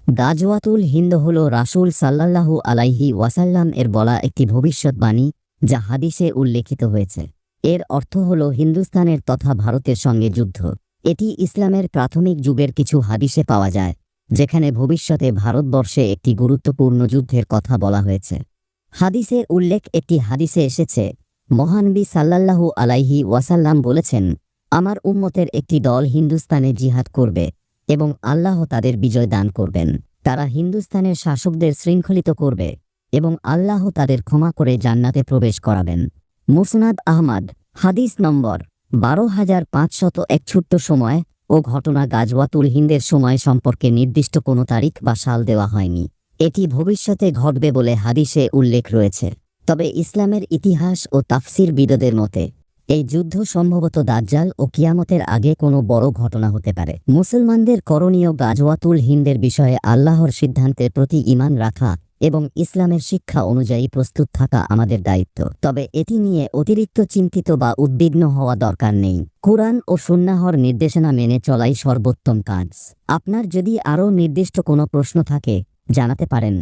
গাজওয়াতুল হিন্দ হল রাসূল সাল্লাল্লাহু আলাইহি ওয়াসাল্লাম এর বলা একটি ভবিষ্যৎবাণী, যা হাদিসে উল্লেখিত হয়েছে। এর অর্থ হল হিন্দুস্তানের তথা ভারতের সঙ্গে যুদ্ধ। এটি ইসলামের প্রাথমিক যুগের কিছু হাদিসে পাওয়া যায়, যেখানে ভবিষ্যতে ভারতবর্ষে একটি গুরুত্বপূর্ণ যুদ্ধের কথা বলা হয়েছে। হাদিসের উল্লেখ একটি হাদিসে এসেছে, মহানবী সাল্লাল্লাহু আলাইহি ওয়াসাল্লাম বলেছেন, আমার উম্মতের একটি দল হিন্দুস্তানে জিহাদ করবে এবং আল্লাহ তাদের বিজয় দান করবেন। তারা হিন্দুস্তানের শাসকদের শৃঙ্খলিত করবে এবং আল্লাহ তাদের ক্ষমা করে জান্নাতে প্রবেশ করাবেন। মুসনাদ আহমদ, হাদিস নম্বর ১২,৫০১। ছোট্ট সময় ও ঘটনা গাজওয়াতুল হিন্দের সময় সম্পর্কে নির্দিষ্ট কোনো তারিখ বা সাল দেওয়া হয়নি। এটি ভবিষ্যতে ঘটবে বলে হাদিসে উল্লেখ রয়েছে। তবে ইসলামের ইতিহাস ও তাফসির বিদদের মতে এই যুদ্ধ সম্ভবত দাজ্জাল ও কিয়ামতের আগে কোনো বড় ঘটনা হতে পারে। মুসলমানদের করণীয় গাজওয়াতুল হিন্দের বিষয়ে আল্লাহর সিদ্ধান্তের প্রতি ঈমান রাখা এবং ইসলামের শিক্ষা অনুযায়ী প্রস্তুত থাকা আমাদের দায়িত্ব। তবে এটি নিয়ে অতিরিক্ত চিন্তিত বা উদ্বিগ্ন হওয়া দরকার নেই। কুরআন ও সুন্নাহর নির্দেশনা মেনে চলাই সর্বোত্তম কাজ। আপনার যদি আরও নির্দিষ্ট কোনো প্রশ্ন থাকে, জানাতে পারেন।